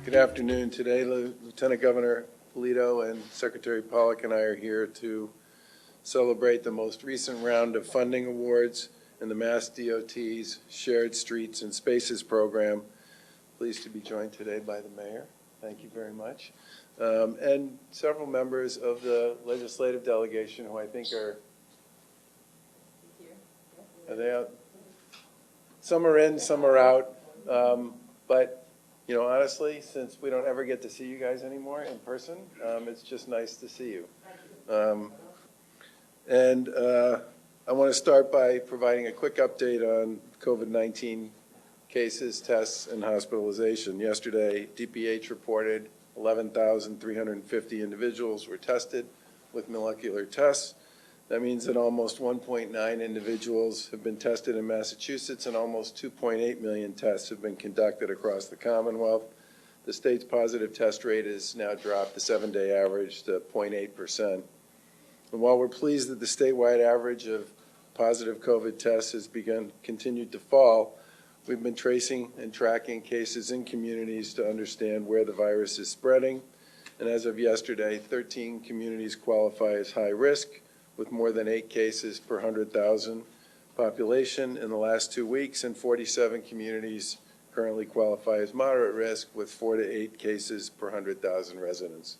Good afternoon. Today, Lieutenant Governor Polito and Secretary Pollock and I are here to celebrate the most recent round of funding awards in the Mass DOT's Shared Streets and Spaces program. Pleased to be joined today by the Mayor. Thank you very much. And several members of the legislative delegation who I think are they out? Some are in, some are out. But you know, honestly, since we don't ever get to see you guys anymore in person, it's just nice to see you. I want to start by providing a quick update on COVID-19 cases, tests, and hospitalization. Yesterday, DPH reported 11,350 individuals were tested with molecular tests. That means that almost 1.9 individuals have been tested in Massachusetts and almost 2.8 million tests have been conducted across the Commonwealth. The state's positive test rate has now dropped the 7-day average to 0.8%. And while we're pleased that the statewide average of positive COVID tests has continued to fall, we've been tracing and tracking cases in communities to understand where the virus is spreading. And as of yesterday, 13 communities qualify as high risk, with more than 8 cases per 100,000 population in the last 2 weeks, and 47 communities currently qualify as moderate risk with 4 to 8 cases per 100,000 residents.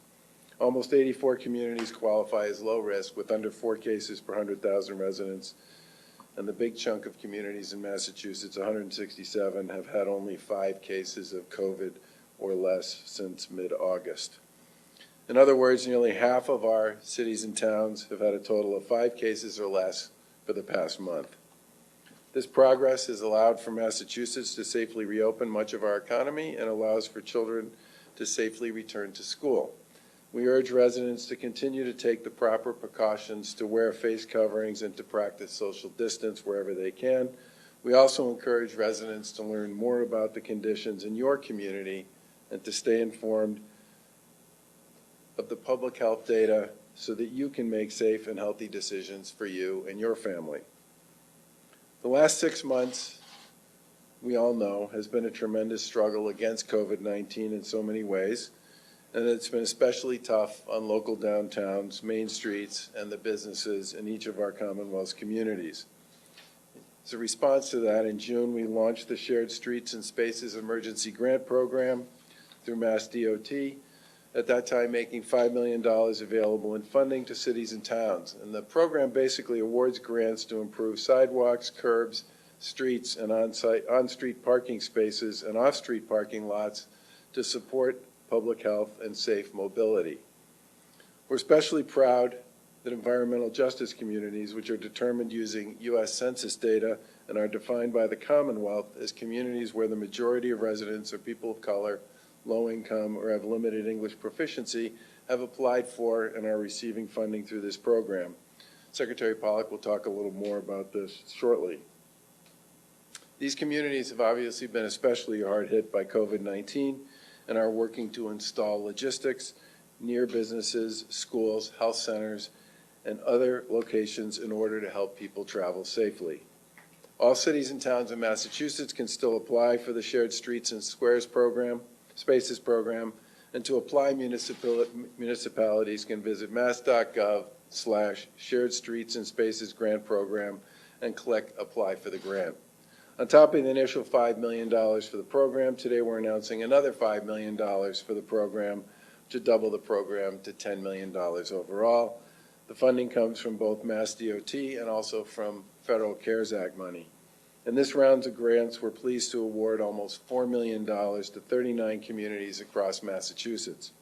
Almost 84 communities qualify as low risk with under 4 cases per 100,000 residents, and the big chunk of communities in Massachusetts, 167, have had only 5 cases of COVID or less since mid-August. In other words, nearly half of our cities and towns have had a total of 5 cases or less for the past month. This progress has allowed for Massachusetts to safely reopen much of our economy and allows for children to safely return to school. We urge residents to continue to take the proper precautions to wear face coverings and to practice social distance wherever they can. We also encourage residents to learn more about the conditions in your community and to stay informed of the public health data so that you can make safe and healthy decisions for you and your family. The last 6 months, we all know, has been a tremendous struggle against COVID-19 in so many ways, and it's been especially tough on local downtowns, main streets, and the businesses in each of our Commonwealth's communities. As a response to that, in June, we launched the Shared Streets and Spaces Emergency Grant Program through Mass DOT, at that time making $5 million available in funding to cities and towns. And the program basically awards grants to improve sidewalks, curbs, streets, and on-street parking spaces and off-street parking lots to support public health and safe mobility. We're especially proud that environmental justice communities, which are determined using U.S. Census data and are defined by the Commonwealth as communities where the majority of residents are people of color, low income, or have limited English proficiency, have applied for and are receiving funding through this program. Secretary Pollock will talk a little more about this shortly. These communities have obviously been especially hard hit by COVID-19 and are working to install logistics near businesses, schools, health centers, and other locations in order to help people travel safely. All cities and towns in Massachusetts can still apply for the Shared Streets and Spaces program, and to apply, municipalities can visit mass.gov/Shared Streets and Spaces Grant Program and click Apply for the Grant. On top of the initial $5 million for the program, today we're announcing another $5 million for the program to double the program to $10 million overall. The funding comes from both Mass DOT and also from Federal CARES Act money. In this round of grants, we're pleased to award almost $4 million to 39 communities across Massachusetts.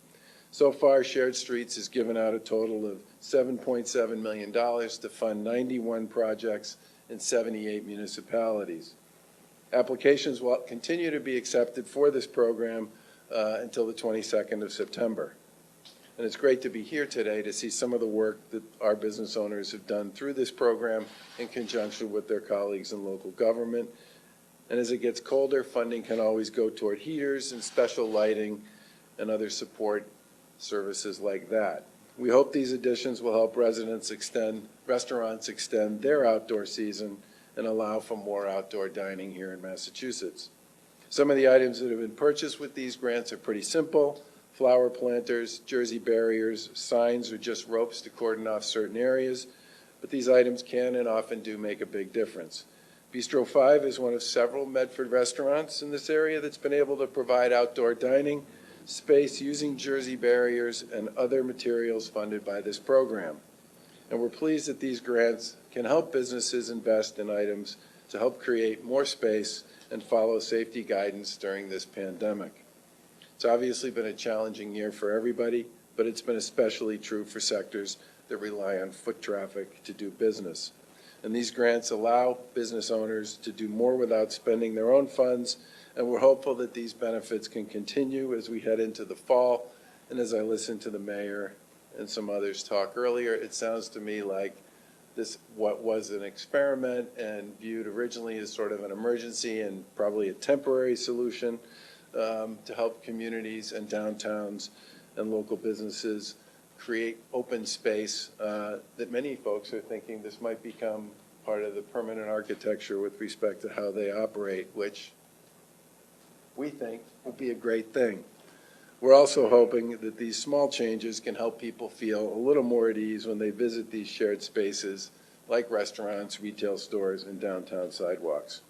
So far, Shared Streets has given out a total of $7.7 million to fund 91 projects in 78 municipalities. Applications will continue to be accepted for this program until the 22nd of September. And it's great to be here today to see some of the work that our business owners have done through this program in conjunction with their colleagues in local government. And as it gets colder, funding can always go toward heaters and special lighting and other support services like that. We hope these additions will help restaurants extend their outdoor season and allow for more outdoor dining here in Massachusetts. Some of the items that have been purchased with these grants are pretty simple: flower planters, jersey barriers, signs, or just ropes to cordon off certain areas. But these items can and often do make a big difference. Bistro 5 is one of several Medford restaurants in this area that's been able to provide outdoor dining space using jersey barriers and other materials funded by this program. And we're pleased that these grants can help businesses invest in items to help create more space and follow safety guidance during this pandemic. It's obviously been a challenging year for everybody, but it's been especially true for sectors that rely on foot traffic to do business. And these grants allow business owners to do more without spending their own funds, and we're hopeful that these benefits can continue as we head into the fall. And as I listened to the mayor and some others talk earlier, it sounds to me like this, what was an experiment and viewed originally as sort of an emergency and probably a temporary solution to help communities and downtowns and local businesses create open space that many folks are thinking this might become part of the permanent architecture with respect to how they operate, which we think will be a great thing. We're also hoping that these small changes can help people feel a little more at ease when they visit these shared spaces like restaurants, retail stores, and downtown sidewalks.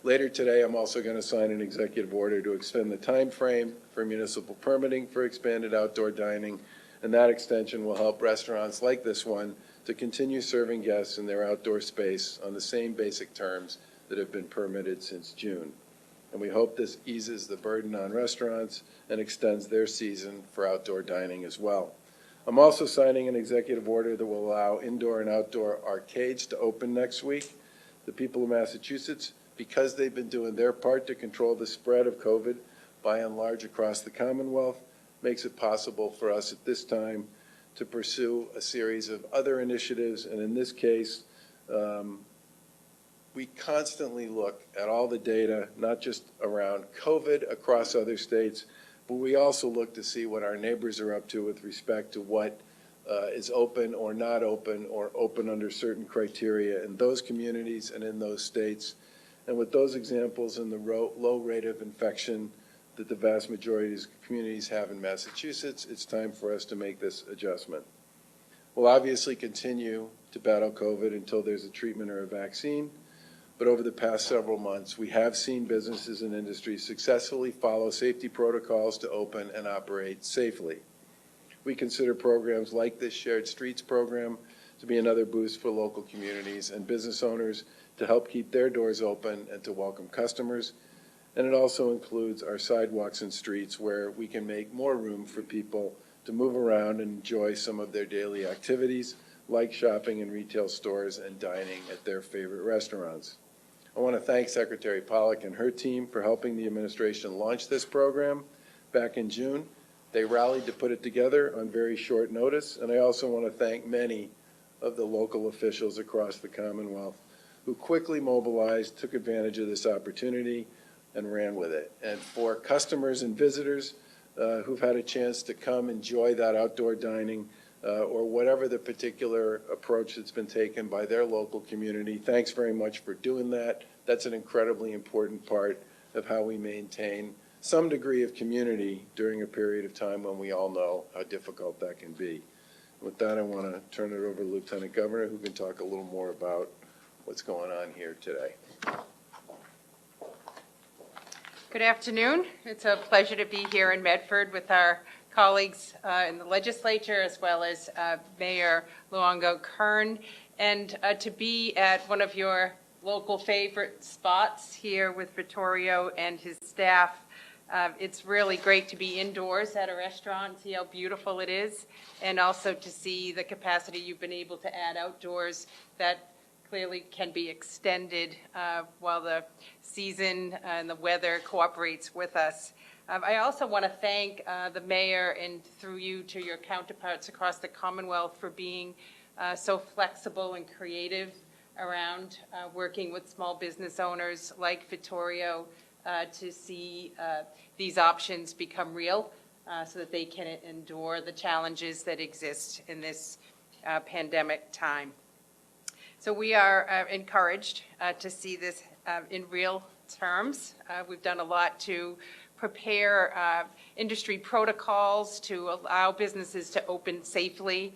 Later today, I'm also going to sign an executive order to extend the time frame for municipal permitting for expanded outdoor dining, and that extension will help restaurants like this one to continue serving guests in their outdoor space on the same basic terms that have been permitted since June. And we hope this eases the burden on restaurants and extends their season for outdoor dining as well. I'm also signing an executive order that will allow indoor and outdoor arcades to open next week. The people of Massachusetts, because they've been doing their part to control the spread of COVID by and large across the Commonwealth, makes it possible for us at this time to pursue a series of other initiatives. And in this case, we constantly look at all the data, not just around COVID across other states, but we also look to see what our neighbors are up to with respect to what is open or not open or open under certain criteria in those communities and in those states. And with those examples and the low rate of infection that the vast majority of communities have in Massachusetts, it's time for us to make this adjustment. We'll obviously continue to battle COVID until there's a treatment or a vaccine. But over the past several months, we have seen businesses and industries successfully follow safety protocols to open and operate safely. We consider programs like this Shared Streets program to be another boost for local communities and business owners to help keep their doors open and to welcome customers. And it also includes our sidewalks and streets where we can make more room for people to move around and enjoy some of their daily activities, like shopping in retail stores and dining at their favorite restaurants. I want to thank Secretary Pollack and her team for helping the administration launch this program back in June. They rallied to put it together on very short notice, and I also want to thank many of the local officials across the Commonwealth who quickly mobilized, took advantage of this opportunity, and ran with it. And for customers and visitors who've had a chance to come enjoy that outdoor dining or whatever the particular approach that's been taken by their local community, thanks very much for doing that. That's an incredibly important part of how we maintain some degree of community during a period of time when we all know how difficult that can be. With that, I want to turn it over to Lieutenant Governor, who can talk a little more about what's going on here today. Good afternoon. It's a pleasure to be here in Medford with our colleagues in the legislature, as well as Mayor Luongo-Kern, and to be at one of your local favorite spots here with Vittorio and his staff. It's really great to be indoors at a restaurant, see how beautiful it is, and also to see the capacity you've been able to add outdoors that clearly can be extended while the season and the weather cooperates with us. I also want to thank the mayor and through you to your counterparts across the Commonwealth for being so flexible and creative around working with small business owners like Vittorio to see these options become real so that they can endure the challenges that exist in this pandemic time. So we are encouraged to see this in real terms. We've done a lot to prepare industry protocols to allow businesses to open safely,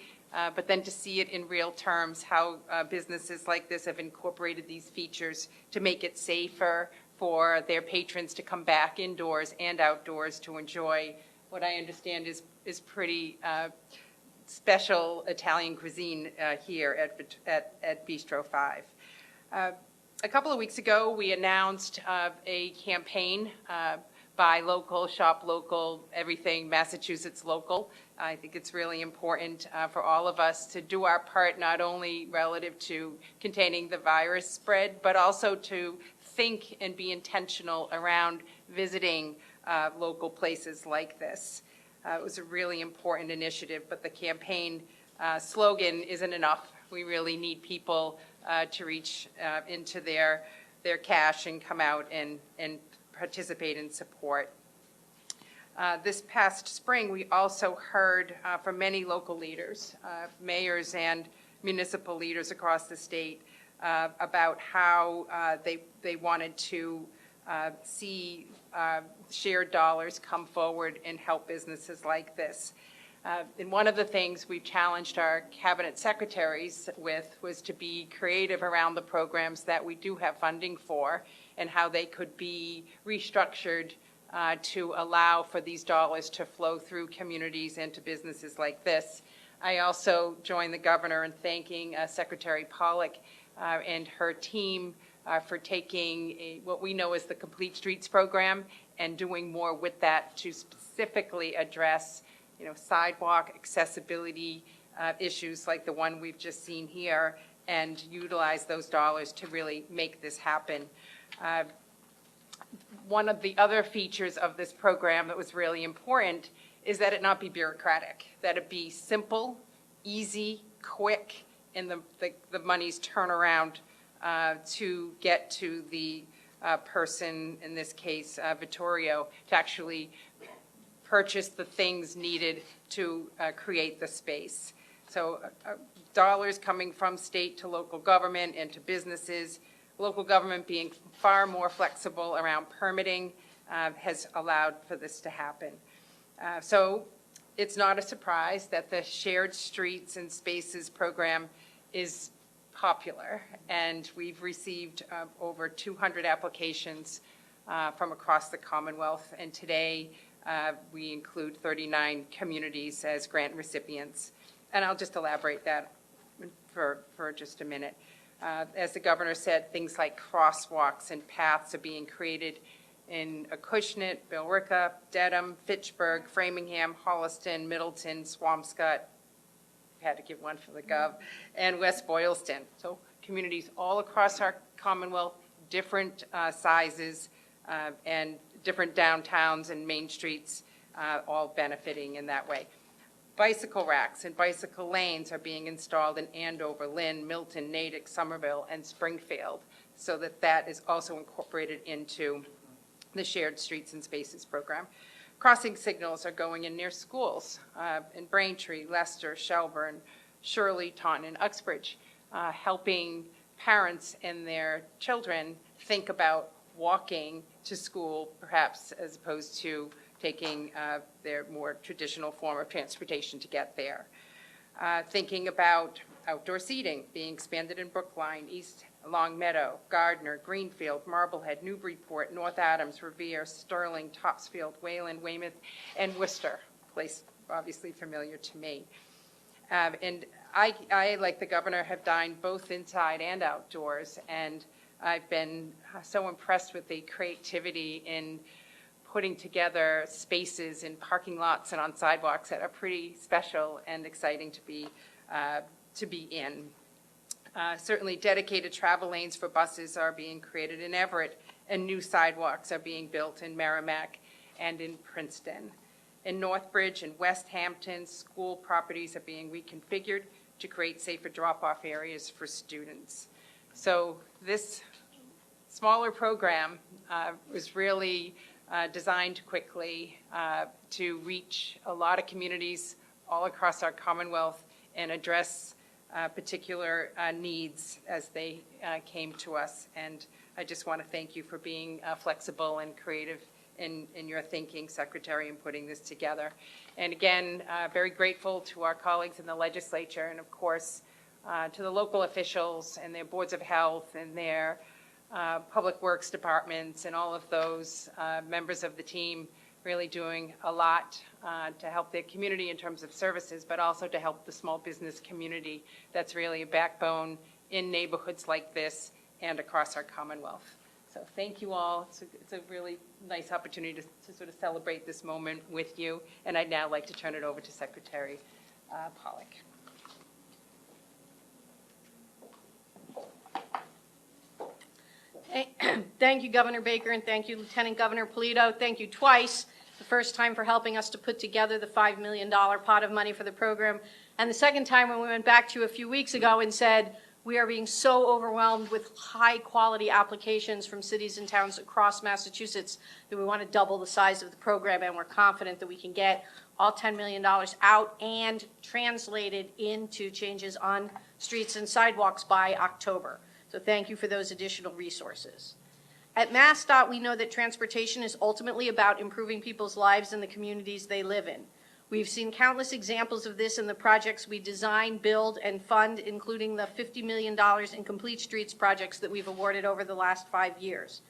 but then to see it in real terms, how businesses like this have incorporated these features to make it safer for their patrons to come back indoors and outdoors to enjoy what I understand is pretty special Italian cuisine here at Bistro 5. A couple of weeks ago, we announced a campaign, Buy Local, Shop Local, Everything Massachusetts Local. I think it's really important for all of us to do our part, not only relative to containing the virus spread, but also to think and be intentional around visiting local places like this. It was a really important initiative, but the campaign slogan isn't enough. We really need people to reach into their cash and come out and participate and support. This past spring, we also heard from many local leaders, mayors and municipal leaders across the state, about how they wanted to see shared dollars come forward and help businesses like this. And one of the things we challenged our cabinet secretaries with was to be creative around the programs that we do have funding for and how they could be restructured to allow for these dollars to flow through communities and to businesses like this. I also joined the governor in thanking Secretary Pollack and her team for taking what we know as the Complete Streets program and doing more with that to specifically address, sidewalk accessibility issues like the one we've just seen here, and utilize those dollars to really make this happen. One of the other features of this program that was really important is that it not be bureaucratic, that it be simple, easy, quick, and the monies turn around to get to the person, in this case, Vittorio, to actually purchase the things needed to create the space. So dollars coming from state to local government and to businesses, local government being far more flexible around permitting has allowed for this to happen. So it's not a surprise that the Shared Streets and Spaces program is popular, and we've received over 200 applications from across the Commonwealth, and today we include 39 communities as grant recipients. And I'll just elaborate that for just a minute. As the governor said, things like crosswalks and paths are being created in Acushnet, Billerica, Dedham, Fitchburg, Framingham, Holliston, Middleton, Swampscott, had to give one for the Gov, and West Boylston. So communities all across our Commonwealth, different sizes and different downtowns and main streets, all benefiting in that way. Bicycle racks and bicycle lanes are being installed in Andover, Lynn, Milton, Natick, Somerville, and Springfield, so that is also incorporated into the Shared Streets and Spaces program. Crossing signals are going in near schools in Braintree, Leicester, Shelburne, Shirley, Taunton, and Uxbridge, helping parents and their children think about walking to school, perhaps as opposed to taking their more traditional form of transportation to get there. Thinking about outdoor seating being expanded in Brookline, East Longmeadow, Gardner, Greenfield, Marblehead, Newburyport, North Adams, Revere, Sterling, Topsfield, Wayland, Weymouth, and Worcester, a place obviously familiar to me. And I, like the governor, have dined both inside and outdoors, and I've been so impressed with the creativity in putting together spaces in parking lots and on sidewalks that are pretty special and exciting to be in. Certainly dedicated travel lanes for buses are being created in Everett, and new sidewalks are being built in Merrimack and in Princeton. In Northbridge and West Hampton, school properties are being reconfigured to create safer drop-off areas for students. So this smaller program was really designed quickly to reach a lot of communities all across our Commonwealth and address particular needs as they came to us. And I just want to thank you for being flexible and creative in your thinking, Secretary, in putting this together. And again, very grateful to our colleagues in the legislature and, of course, to the local officials and their boards of health and their public works departments and all of those members of the team really doing a lot to help their community in terms of services, but also to help the small business community that's really a backbone in neighborhoods like this and across our Commonwealth. So thank you all. It's a really nice opportunity to sort of celebrate this moment with you. And I'd now like to turn it over to Secretary Pollack. Thank you, Governor Baker, and thank you, Lieutenant Governor Polito. Thank you twice. The first time for helping us to put together the $5 million pot of money for the program, and the second time when we went back to you a few weeks ago and said, we are being so overwhelmed with high-quality applications from cities and towns across Massachusetts that we want to double the size of the program, and we're confident that we can get all $10 million out and translated into changes on streets and sidewalks by October. So thank you for those additional resources. At MassDOT, we know that transportation is ultimately about improving people's lives in the communities they live in. We've seen countless examples of this in the projects we design, build, and fund, including the $50 million in Complete Streets projects that we've awarded over the last 5 years.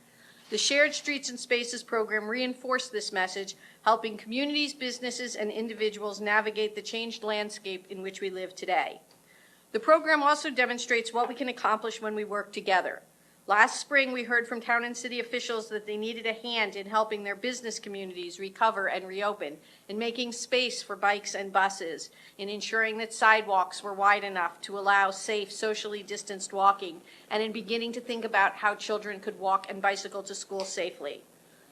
The Shared Streets and Spaces program reinforced this message, helping communities, businesses, and individuals navigate the changed landscape in which we live today. The program also demonstrates what we can accomplish when we work together. Last spring, we heard from town and city officials that they needed a hand in helping their business communities recover and reopen, in making space for bikes and buses, in ensuring that sidewalks were wide enough to allow safe, socially distanced walking, and in beginning to think about how children could walk and bicycle to school safely.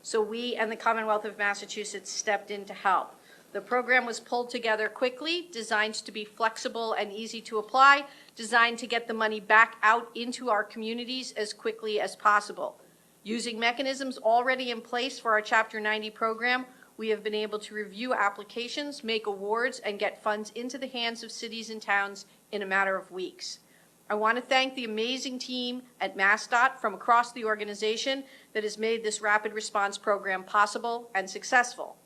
So we and the Commonwealth of Massachusetts stepped in to help. The program was pulled together quickly, designed to be flexible and easy to apply, designed to get the money back out into our communities as quickly as possible. Using mechanisms already in place for our Chapter 90 program, we have been able to review applications, make awards, and get funds into the hands of cities and towns in a matter of weeks. I want to thank the amazing team at MassDOT from across the organization that has made this rapid response program possible and successful.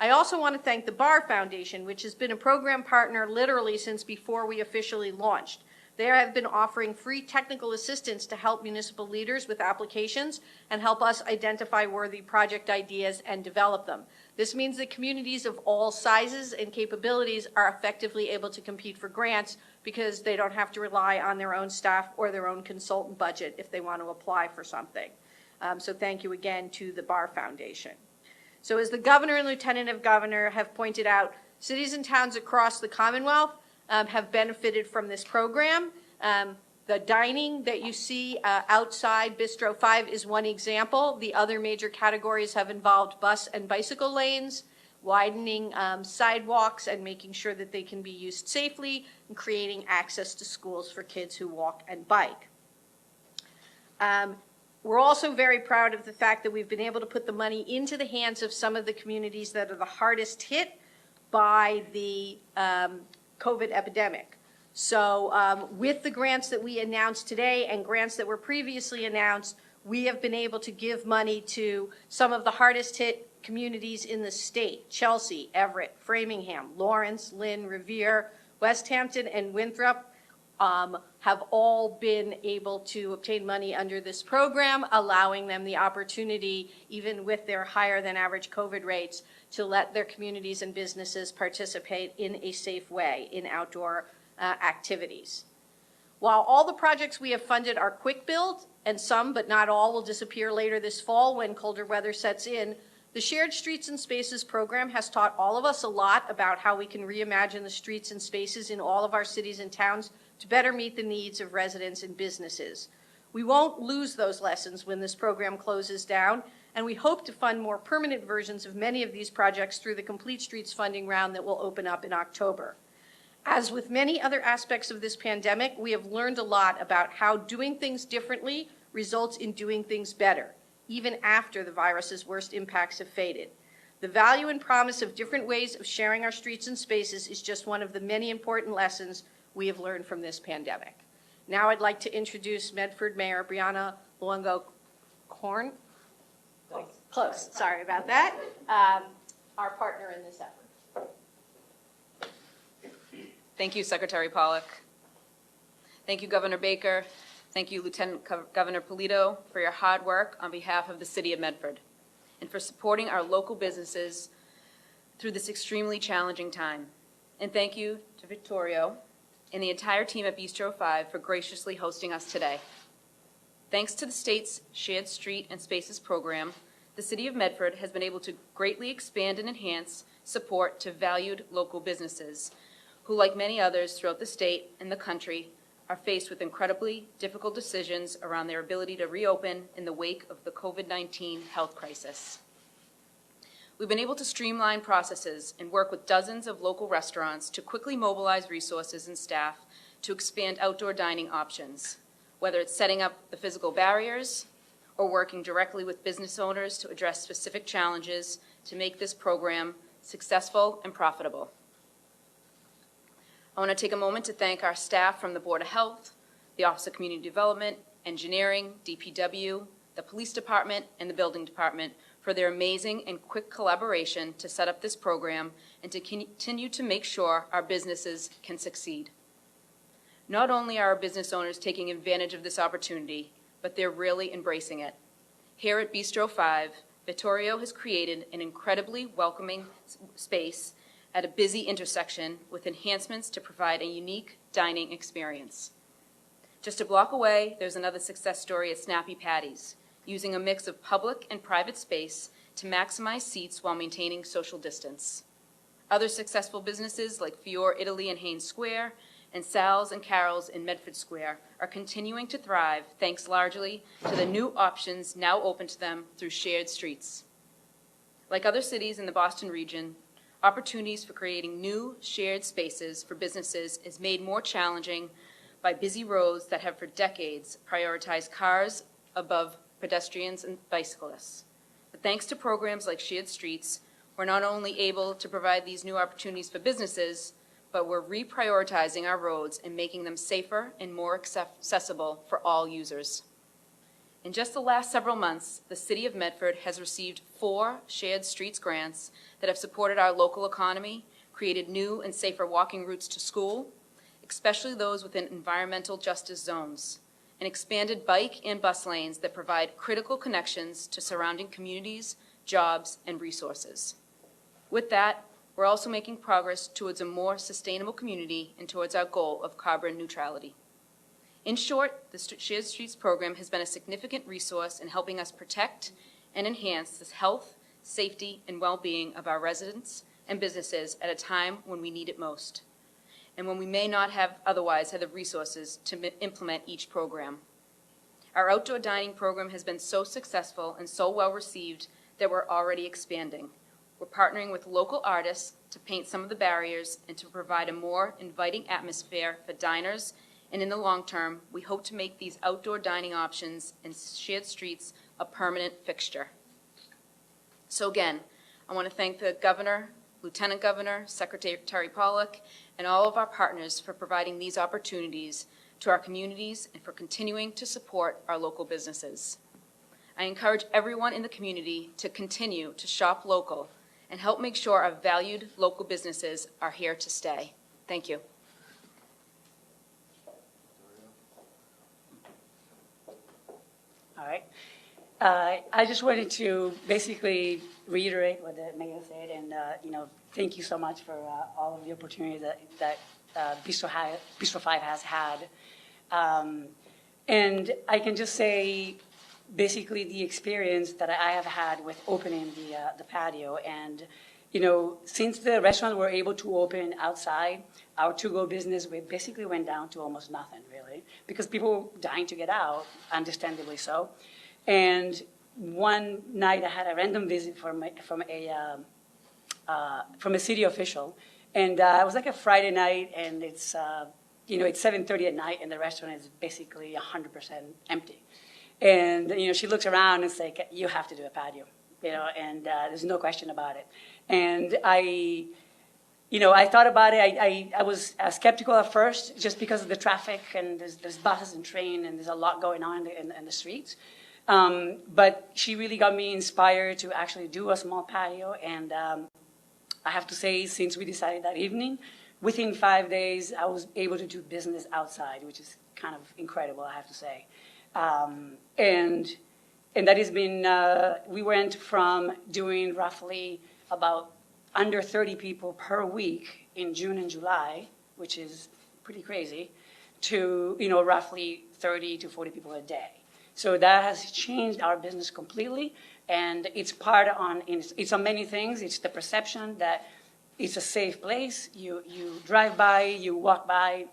I also want to thank the Barr Foundation, which has been a program partner literally since before we officially launched. They have been offering free technical assistance to help municipal leaders with applications and help us identify worthy project ideas and develop them. This means that communities of all sizes and capabilities are effectively able to compete for grants because they don't have to rely on their own staff or their own consultant budget if they want to apply for something. So thank you again to the Barr Foundation. So as the governor and lieutenant governor have pointed out, cities and towns across the Commonwealth have benefited from this program. The dining that you see outside Bistro 5 is one example. The other major categories have involved bus and bicycle lanes, widening sidewalks and making sure that they can be used safely, and creating access to schools for kids who walk and bike. We're also very proud of the fact that we've been able to put the money into the hands of some of the communities that are the hardest hit by the COVID epidemic. So with the grants that we announced today and grants that were previously announced, we have been able to give money to some of the hardest hit communities in the state: Chelsea, Everett, Framingham, Lawrence, Lynn, Revere, West Hampton, and Winthrop. Have all been able to obtain money under this program, allowing them the opportunity, even with their higher than average COVID rates, to let their communities and businesses participate in a safe way in outdoor activities. While all the projects we have funded are quick build, and some, but not all, will disappear later this fall when colder weather sets in, the Shared Streets and Spaces program has taught all of us a lot about how we can reimagine the streets and spaces in all of our cities and towns to better meet the needs of residents and businesses. We won't lose those lessons when this program closes down, and we hope to fund more permanent versions of many of these projects through the Complete Streets funding round that will open up in October. As with many other aspects of this pandemic, we have learned a lot about how doing things differently results in doing things better, even after the virus's worst impacts have faded. The value and promise of different ways of sharing our streets and spaces is just one of the many important lessons we have learned from this pandemic. Now I'd like to introduce Medford Mayor Brianna Luongo Corn? Close, sorry about that. Our partner in this effort. Thank you, Secretary Pollock. Thank you, Governor Baker. Thank you, Lieutenant Governor Polito, for your hard work on behalf of the City of Medford and for supporting our local businesses through this extremely challenging time. And thank you to Vittorio and the entire team at Bistro 5 for graciously hosting us today. Thanks to the state's Shared Street and Spaces program, the City of Medford has been able to greatly expand and enhance support to valued local businesses who, like many others throughout the state and the country, are faced with incredibly difficult decisions around their ability to reopen in the wake of the COVID-19 health crisis. We've been able to streamline processes and work with dozens of local restaurants to quickly mobilize resources and staff to expand outdoor dining options, whether it's setting up the physical barriers or working directly with business owners to address specific challenges to make this program successful and profitable. I want to take a moment to thank our staff from the Board of Health, the Office of Community Development, Engineering, DPW, the Police Department, and the Building Department for their amazing and quick collaboration to set up this program and to continue to make sure our businesses can succeed. Not only are our business owners taking advantage of this opportunity, but they're really embracing it. Here at Bistro 5, Vittorio has created an incredibly welcoming space at a busy intersection with enhancements to provide a unique dining experience. Just a block away, there's another success story at Snappy Patties, using a mix of public and private space to maximize seats while maintaining social distance. Other successful businesses like Fior Italy in Haynes Square and Sal's and Carol's in Medford Square are continuing to thrive thanks largely to the new options now open to them through shared streets. Like other cities in the Boston region, opportunities for creating new shared spaces for businesses is made more challenging by busy roads that have for decades prioritized cars above pedestrians and bicyclists. But thanks to programs like Shared Streets, we're not only able to provide these new opportunities for businesses, but we're reprioritizing our roads and making them safer and more accessible for all users. In just the last several months, the City of Medford has received 4 Shared Streets grants that have supported our local economy, created new and safer walking routes to school, especially those within environmental justice zones, and expanded bike and bus lanes that provide critical connections to surrounding communities, jobs, and resources. With that, we're also making progress towards a more sustainable community and towards our goal of carbon neutrality. In short, the Shared Streets program has been a significant resource in helping us protect and enhance the health, safety, and well-being of our residents and businesses at a time when we need it most, and when we may not have otherwise had the resources to implement each program. Our outdoor dining program has been so successful and so well received that we're already expanding. We're partnering with local artists to paint some of the barriers and to provide a more inviting atmosphere for diners. And in the long term, we hope to make these outdoor dining options and shared streets a permanent fixture. So again, I want to thank the Governor, Lieutenant Governor, Secretary Pollock, and all of our partners for providing these opportunities to our communities and for continuing to support our local businesses. I encourage everyone in the community to continue to shop local and help make sure our valued local businesses are here to stay. Thank you. All right. I just wanted to basically reiterate what the mayor said, and thank you so much for all of the opportunities that Bistro 5 has had. And I can just say, basically, the experience that I have had with opening the patio, and since the restaurants were able to open outside, our to-go business basically went down to almost nothing, really, because people were dying to get out, understandably so. And one night I had a random visit from a city official, and it was like a Friday night, and it's 7:30 at night, and the restaurant is basically 100% empty. And she looks around and says, "You have to do a patio," and there's no question about it. And I thought about it. I was skeptical at first, just because of the traffic, and there's buses and train, and there's a lot going on in the streets. But she really got me inspired to actually do a small patio. And I have to say, since we decided that evening, within 5 days, I was able to do business outside, which is kind of incredible, I have to say. And that has been, we went from doing roughly about under 30 people per week in June and July, which is pretty crazy, to, roughly 30 to 40 people a day. So that has changed our business completely, and it's it's on many things. It's the perception that it's a safe place. You drive by, you walk by,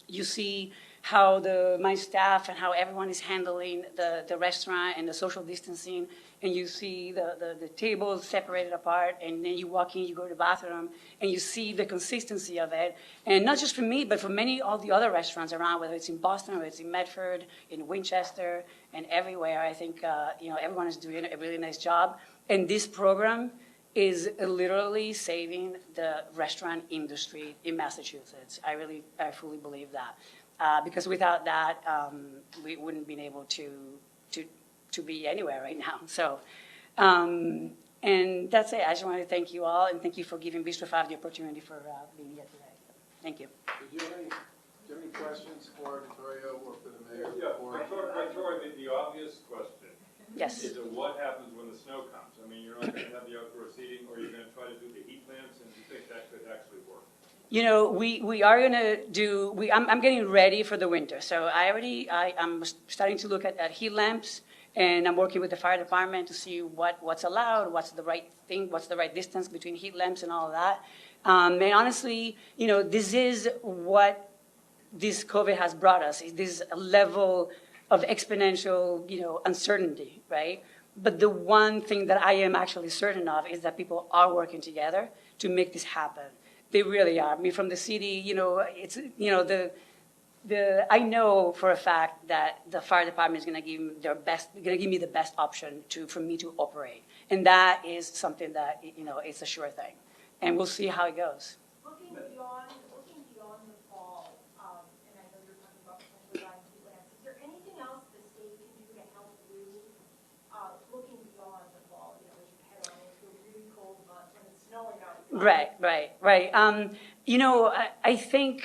you see how my staff and how everyone is handling the restaurant and the social distancing, and you see the tables separated apart, and then you walk in, you go to the bathroom, and you see the consistency of it. And not just for me, but for all the other restaurants around, whether it's in Boston or it's in Medford, in Winchester, and everywhere. I think everyone is doing a really nice job. And this program is literally saving the restaurant industry in Massachusetts. I fully believe that. Because without that, we wouldn't have been able to be anywhere right now. So, and that's it. I just want to thank you all, and thank you for giving Bistro 5 the opportunity for being here today. Thank you. Do you have any questions for Victoria or for the mayor? Yeah, Victoria, the obvious question Yes. is what happens when the snow comes? I mean, you're not going to have the outdoor seating, or you're going to try to do the heat lamps, and do you think that could actually work? We are going to do, I'm getting ready for the winter. So I'm starting to look at heat lamps, and I'm working with the fire department to see what's allowed, what's the right thing, what's the right distance between heat lamps and all of that. And honestly, this is what this COVID has brought us, is this level of exponential, uncertainty, right? But the one thing that I am actually certain of is that people are working together to make this happen. They really are. I mean, from the city, it's, I know for a fact that the fire department is going to give me the best option for me to operate. And that is something that, it's a sure thing. And we'll see how it goes. Looking beyond the fall, and I know you're talking about potentially buying heat lamps, is there anything else the state can do to help you, looking beyond the fall, as you head on into a really cold month when it's snowing outside? Right. I think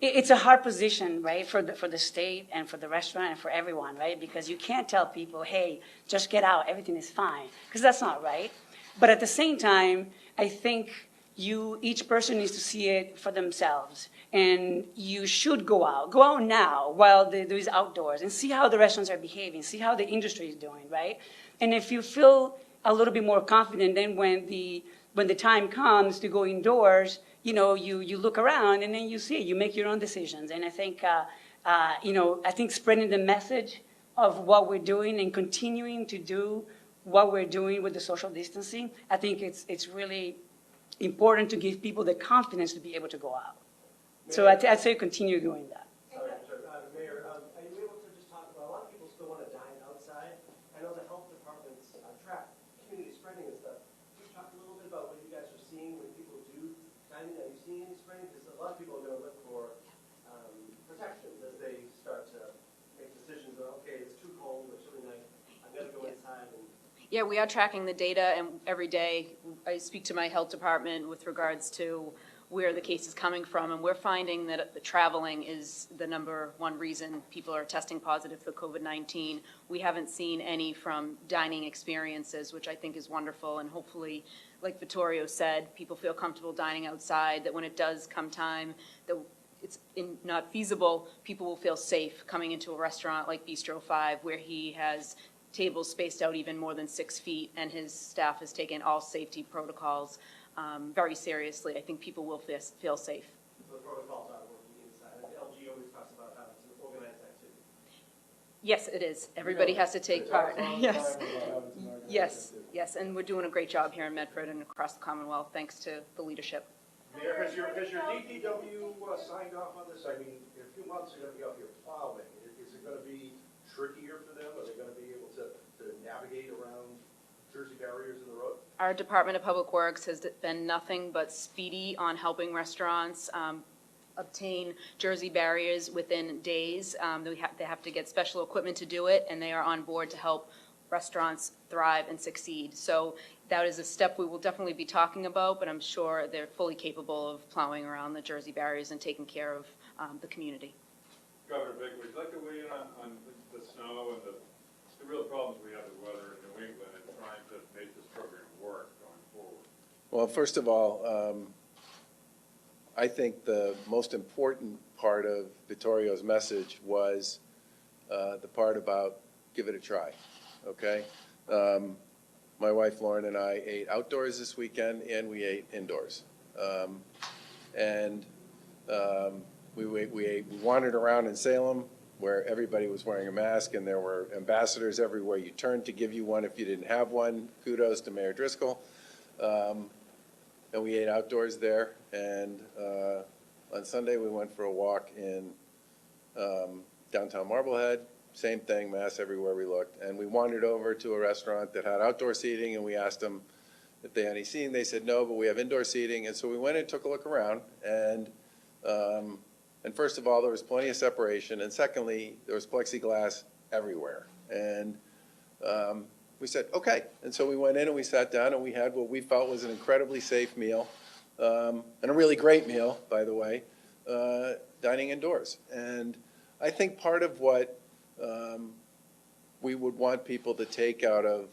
it's a hard position, right, for the state and for the restaurant and for everyone, right? Because you can't tell people, hey, just get out, everything is fine, because that's not right. But at the same time, I think each person needs to see it for themselves. And you should go out now while there is outdoors and see how the restaurants are behaving, see how the industry is doing, right? And if you feel a little bit more confident, then when the time comes to go indoors, you look around and then you see, you make your own decisions. And I think, I think spreading the message of what we're doing and continuing to do what we're doing with the social distancing, I think it's really important to give people the confidence to be able to go out. So I'd say continue doing that. Mayor, are you able to just talk about, a lot of people still want to dine outside. I know the health departments track community spreading and stuff. Can you talk a little bit about what you guys are seeing when people do dining? Are you seeing any spreading? Because a lot of people are going to look for protections as they start to make decisions of, okay, it's too cold, it's really nice, I've got to go inside. Yeah, we are tracking the data, and every day I speak to my health department with regards to where the case is coming from, and we're finding that the traveling is the number one reason people are testing positive for COVID-19. We haven't seen any from dining experiences, which I think is wonderful, and hopefully, like Vittorio said, people feel comfortable dining outside, that when it does come time that it's not feasible, people will feel safe coming into a restaurant like Bistro 5, where he has tables spaced out even more than 6 feet, and his staff has taken all safety protocols very seriously. I think people will feel safe. The protocols are working inside. LG always talks about how it's an organized activity. Yes, it is. Everybody has to take part. Yes, and we're doing a great job here in Medford and across the Commonwealth, thanks to the leadership. Mayor, has your DPW signed off on this? I mean, in a few months they're going to be out here plowing. Is it going to be trickier for them? Are they going to be able to navigate around Jersey barriers in the road? Our Department of Public Works has been nothing but speedy on helping restaurants. obtain jersey barriers within days. They have to get special equipment to do it, and they are on board to help restaurants thrive and succeed. So that is a step we will definitely be talking about, but I'm sure they're fully capable of plowing around the jersey barriers and taking care of the community. Governor Baker, would you like to weigh in on the snow and the real problems we have with weather in New England and trying to make this program work going forward? Well, first of all, I think the most important part of Vittorio's message was the part about give it a try, okay? My wife Lauren and I ate outdoors this weekend and we ate indoors. We wandered around in Salem where everybody was wearing a mask and there were ambassadors everywhere you turned to give you one if you didn't have one. Kudos to Mayor Driscoll. And we ate outdoors there, and on Sunday we went for a walk in downtown Marblehead. Same thing, masks everywhere we looked. And we wandered over to a restaurant that had outdoor seating, and we asked them if they had any seating. They said no, but we have indoor seating. And so we went and took a look around, and first of all, there was plenty of separation, and secondly, there was plexiglass everywhere. And we said, okay. And so we went in and we sat down and we had what we felt was an incredibly safe meal, and a really great meal, by the way, dining indoors. And I think part of what we would want people to take out of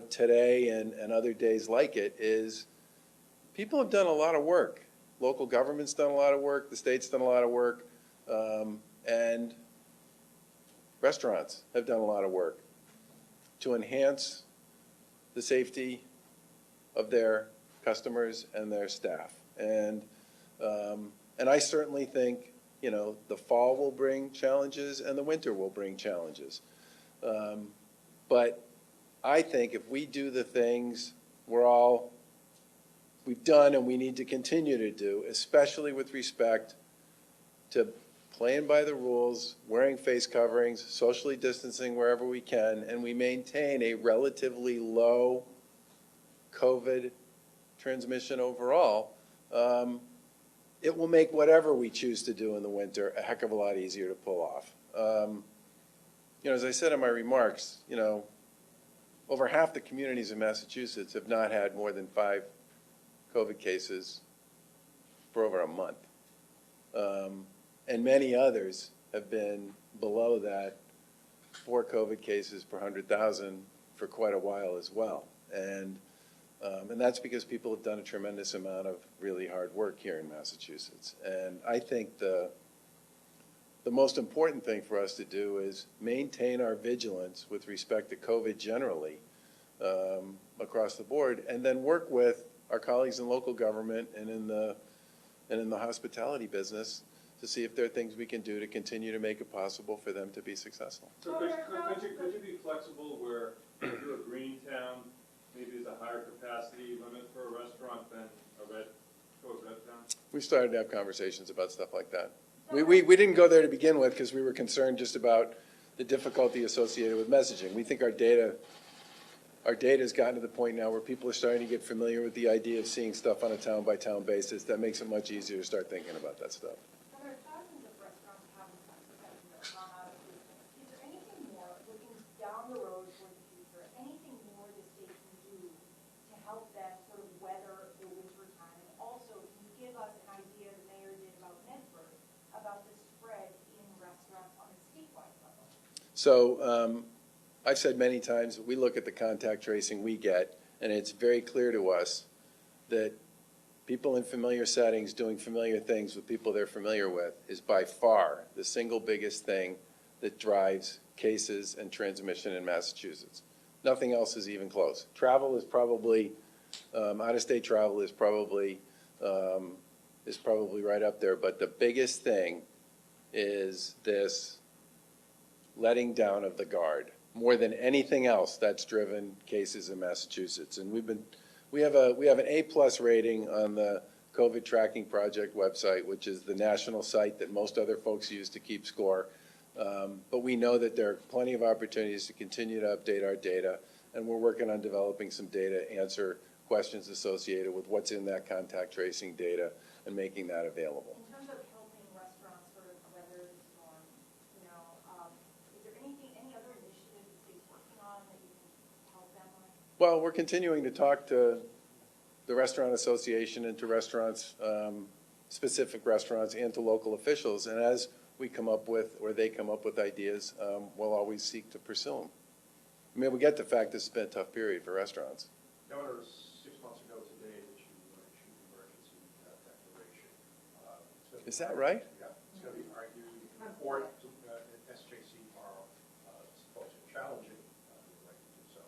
today and other days like it is people have done a lot of work. Local government's done a lot of work, the state's done a lot of work, and restaurants have done a lot of work to enhance the safety of their customers and their staff. And I certainly think, you know, the fall will bring challenges and the winter will bring challenges. But I think if we do the things we've done and we need to continue to do, especially with respect to playing by the rules, wearing face coverings, socially distancing wherever we can, and we maintain a relatively low COVID transmission overall, it will make whatever we choose to do in the winter a heck of a lot easier to pull off. You know, as I said in my remarks, you know, over half the communities in Massachusetts have not had more than 5 COVID cases for over a month. And many others have been below that 4 COVID cases per 100,000 for quite a while as well. And that's because people have done a tremendous amount of really hard work here in Massachusetts. And I think the most important thing for us to do is maintain our vigilance with respect to COVID generally across the board, and then work with our colleagues in local government and in the hospitality business to see if there are things we can do to continue to make it possible for them to be successful. So could you be flexible where if you're a green town, maybe there's a higher capacity limit for a restaurant than a red town? We started to have conversations about stuff like that. We didn't go there to begin with because we were concerned just about the difficulty associated with messaging. We think our data has gotten to the point now where people are starting to get familiar with the idea of seeing stuff on a town-by-town basis. That makes it much easier to start thinking about that stuff. There are thousands of restaurants have gone out of business. Is there anything more, looking down the road toward the future, anything more the state can do to help them sort of weather the winter time? And also, can you give us an idea the mayor did about Medford, about the spread in restaurants on a statewide level? So I've said many times that we look at the contact tracing we get, and it's very clear to us that people in familiar settings doing familiar things with people they're familiar with is by far the single biggest thing that drives cases and transmission in Massachusetts. Nothing else is even close. Travel is probably, out-of-state travel is probably right up there, but the biggest thing is this letting down of the guard. More than anything else, that's driven cases in Massachusetts. And we have an A+ rating on the COVID Tracking Project website, which is the national site that most other folks use to keep score. But we know that there are plenty of opportunities to continue to update our data, and we're working on developing some data to answer questions associated with what's in that contact tracing data and making that available. In terms Well, we're continuing to talk to the Restaurant Association and to restaurants, specific restaurants, and to local officials. And as we come up with, or they come up with ideas, we'll always seek to pursue them. I mean, we get the fact this has been a tough period for restaurants. Governor, 6 months ago today, that you issued the emergency declaration. It's gonna be Is that right? Yeah, it's going to be argued in court at SJC tomorrow. Folks are challenging the right to do so.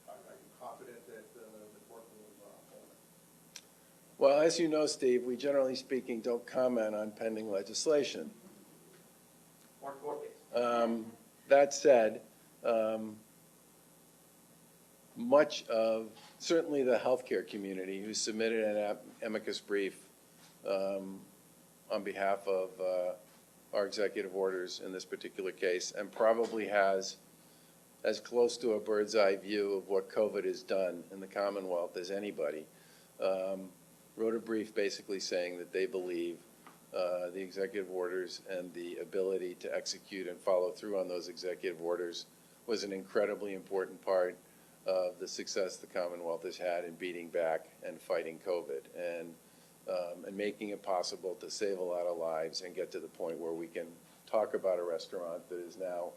Are you confident that the court will hold it? Well, as you know, Steve, we generally speaking don't comment on pending legislation. Or court case? That said, much of, certainly the healthcare community who submitted an amicus brief on behalf of our executive orders in this particular case, and probably has as close to a bird's eye view of what COVID has done in the Commonwealth as anybody, wrote a brief basically saying that they believe the executive orders and the ability to execute and follow through on those executive orders was an incredibly important part of the success the Commonwealth has had in beating back and fighting COVID, and making it possible to save a lot of lives and get to the point where we can talk about a restaurant that is now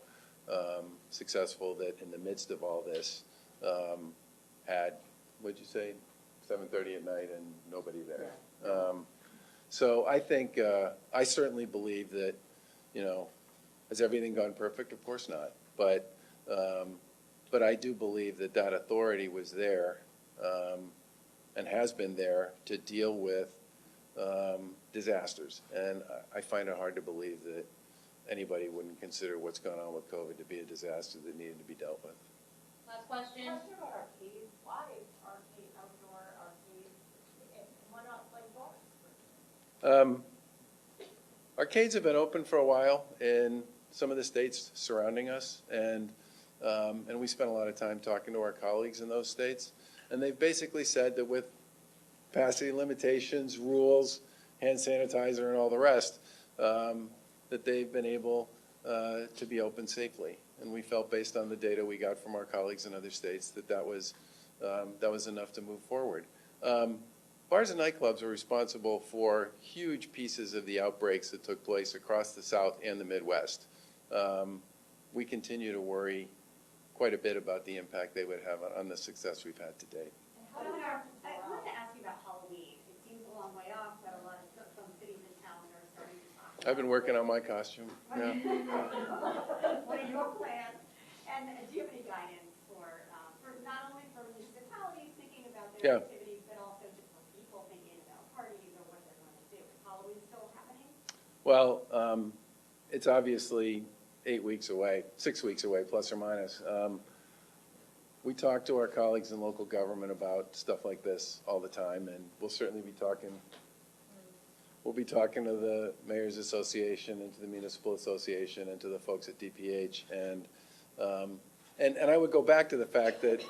successful, that in the midst of all this had, what'd you say, 7:30 at night and nobody there. Yeah. So I think, I certainly believe that, you know, has everything gone perfect? Of course not. But I do believe that that authority was there and has been there to deal with disasters. And I find it hard to believe that anybody wouldn't consider what's going on with COVID to be a disaster that needed to be dealt with. Last question. Question about arcades, why arcade, outdoor arcades, and why not like bars? Arcades have been open for a while in some of the states surrounding us, and we spent a lot of time talking to our colleagues in those states, and they've basically said that with capacity limitations, rules, hand sanitizer, and all the rest, that they've been able to be open safely. And we felt, based on the data we got from our colleagues in other states, that that was enough to move forward. Bars and nightclubs are responsible for huge pieces of the outbreaks that took place across the South and the Midwest. We continue to worry quite a bit about the impact they would have on the success we've had to date. I wanted to ask you about Halloween. It seems a long way off, but some cities in town are starting to talk about I've been working on my costume. Yeah. what are your plans? And do you have any guidance for not only for municipalities thinking about their Yeah. activities, but also just for people thinking about parties or what they're going to do? Is Halloween still happening? Well, it's obviously 8 weeks away, 6 weeks away, plus or minus. We talk to our colleagues in local government about stuff like this all the time, and we'll certainly be talking. We'll be talking to the Mayor's Association and to the Municipal Association and to the folks at DPH, and I would go back to the fact that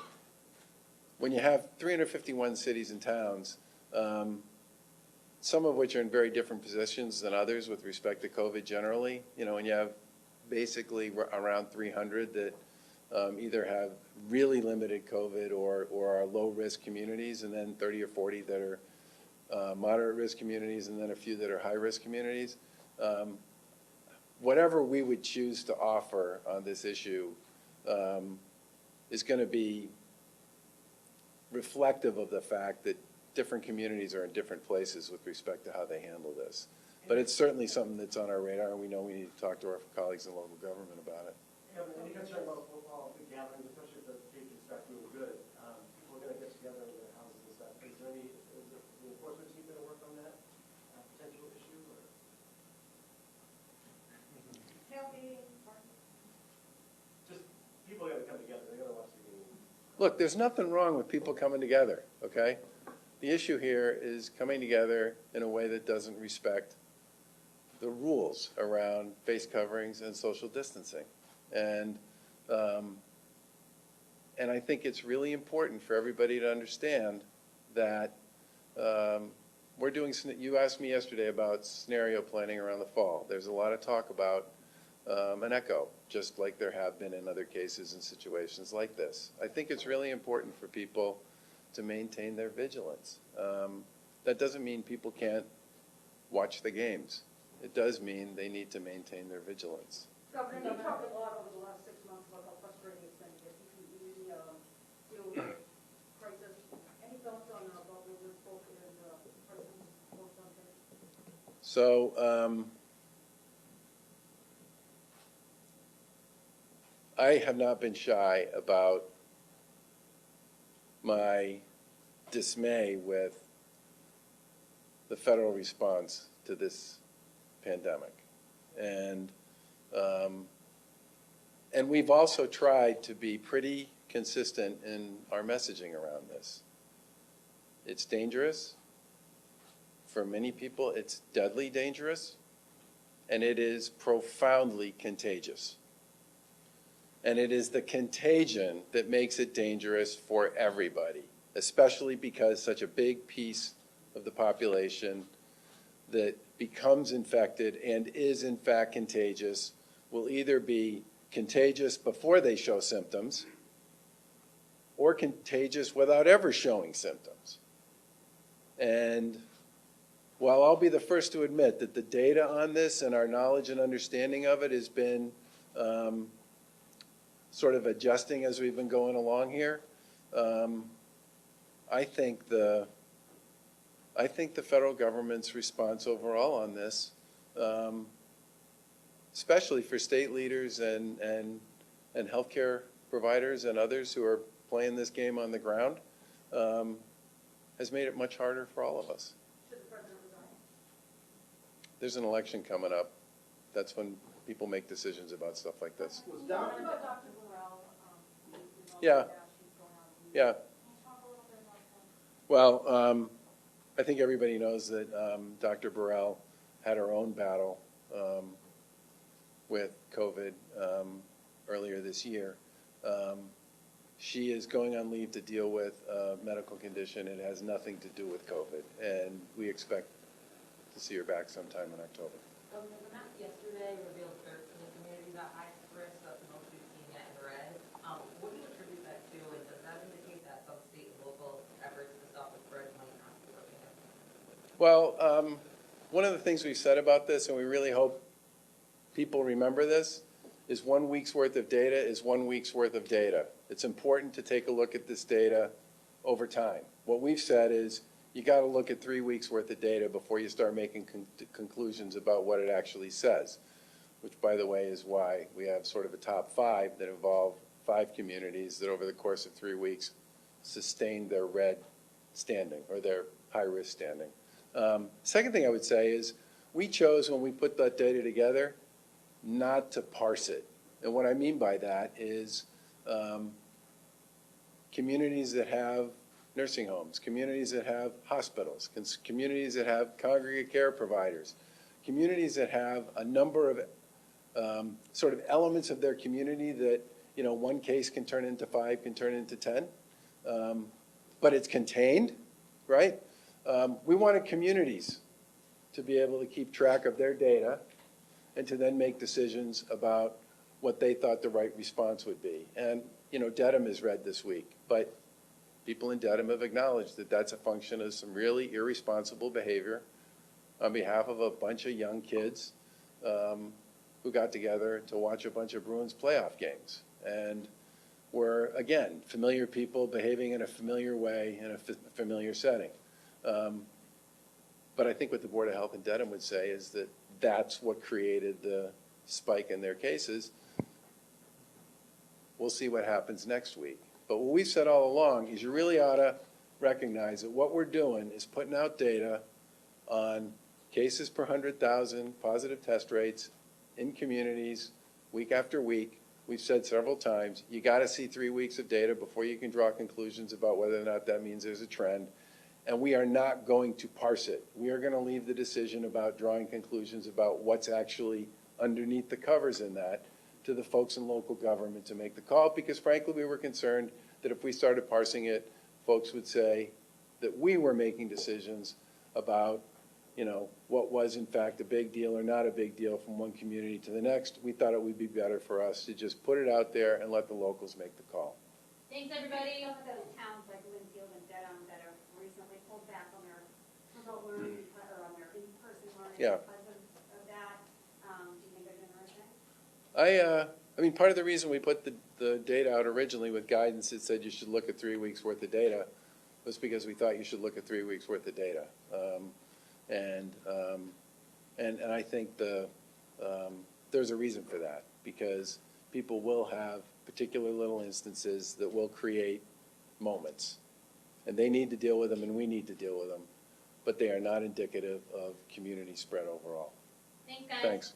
when you have 351 cities and towns, some of which are in very different positions than others with respect to COVID generally, you know, and you have basically around 300 that either have really limited COVID or are low-risk communities, and then 30 or 40 that are moderate-risk communities, and then a few that are high-risk communities. Whatever we would choose to offer on this issue is going to be reflective of the fact that different communities are in different places with respect to how they handle this. But it's certainly something that's on our radar, and we know we need to talk to our colleagues in local government about it. Any concern about big gatherings, especially if the state gets back doing good? People are going to get together in their houses and stuff. Is the enforcement team going to work on that potential issue? Or? Tailgating, Just people are going to come together. They're going to watch the game. Look, there's nothing wrong with people coming together, okay? The issue here is coming together in a way that doesn't respect the rules around face coverings and social distancing. And I think it's really important for everybody to understand that we're doing, you asked me yesterday about scenario planning around the fall. There's a lot of talk about an echo, just like there have been in other cases and situations like this. I think it's really important for people to maintain their vigilance. That doesn't mean people can't watch the games. It does mean they need to maintain their vigilance. Governor, you talked a lot over the last 6 months about how frustrating it's been to get PPE, deal with the crisis. Any thoughts on what we spoke and the president's post on this? So I have not been shy about my dismay with the federal response to this pandemic. And we've also tried to be pretty consistent in our messaging around this. It's dangerous. For many people, it's deadly dangerous, and it is profoundly contagious. And it is the contagion that makes it dangerous for everybody, especially because such a big piece of the population that becomes infected and is in fact contagious will either be contagious before they show symptoms or contagious without ever showing symptoms. And while I'll be the first to admit that the data on this and our knowledge and understanding of it has been sort of adjusting as we've been going along here, I think the federal government's response overall on this, especially for state leaders and healthcare providers and others who are playing this game on the ground, has made it much harder for all of us. Should the president resign? There's an election coming up. That's when people make decisions about stuff like this. Was You down talked about Dr. Burrell, with all Yeah. the issues going on. Yeah. Can you talk a little bit about that? Well, I think everybody knows that Dr. Burrell had her own battle with COVID earlier this year. She is going on leave to deal with a medical condition. It has nothing to do with COVID, and we expect to see her back sometime in October. The map yesterday revealed 13 communities at high risk. That's the most we've seen yet in red. What do you attribute that to, and does that indicate that some state and local efforts to stop the spread might not be working? Well, one of the things we've said about this, and we really hope people remember this, is 1 week's worth of data is 1 week's worth of data. It's important to take a look at this data over time. What we've said is you got to look at 3 weeks worth of data before you start making conclusions about what it actually says, which, by the way, is why we have sort of a top 5 that involve 5 communities that over the course of 3 weeks sustained their red standing or their high-risk standing. Second thing I would say is we chose, when we put that data together, not to parse it. And what I mean by that is communities that have nursing homes, communities that have hospitals, communities that have congregate care providers, communities that have a number of sort of elements of their community that, you know, one case can turn into 5, can turn into 10, but it's contained, right? We wanted communities to be able to keep track of their data and to then make decisions about what they thought the right response would be. And, you know, Dedham is red this week, but people in Dedham have acknowledged that that's a function of some really irresponsible behavior on behalf of a bunch of young kids who got together to watch a bunch of Bruins playoff games. And were, again, familiar people behaving in a familiar way in a familiar setting. But I think what the Board of Health in Dedham would say is that that's what created the spike in their cases. We'll see what happens next week. But what we've said all along is you really ought to recognize that what we're doing is putting out data on cases per 100,000, positive test rates in communities week after week. We've said several times, you got to see 3 weeks of data before you can draw conclusions about whether or not that means there's a trend. And we are not going to parse it. We are going to leave the decision about drawing conclusions about what's actually underneath the covers in that to the folks in local government to make the call, because frankly, we were concerned that if we started parsing it, folks would say that we were making decisions about you know, what was in fact a big deal or not a big deal from one community to the next. We thought it would be better for us to just put it out there and let the locals make the call. Thanks, everybody. Also, those towns like Linfield and Dedham that have recently pulled back on their remote learning, or on their in-person learning Yeah. because of that. Do you think they're doing the right thing? I mean, part of the reason we put the data out originally with guidance that said you should look at 3 weeks' worth of data was because we thought you should look at 3 weeks' worth of data. And I think there's a reason for that, because people will have particular little instances that will create moments. And they need to deal with them, and we need to deal with them. But they are not indicative of community spread overall. Thanks, guys. Thanks.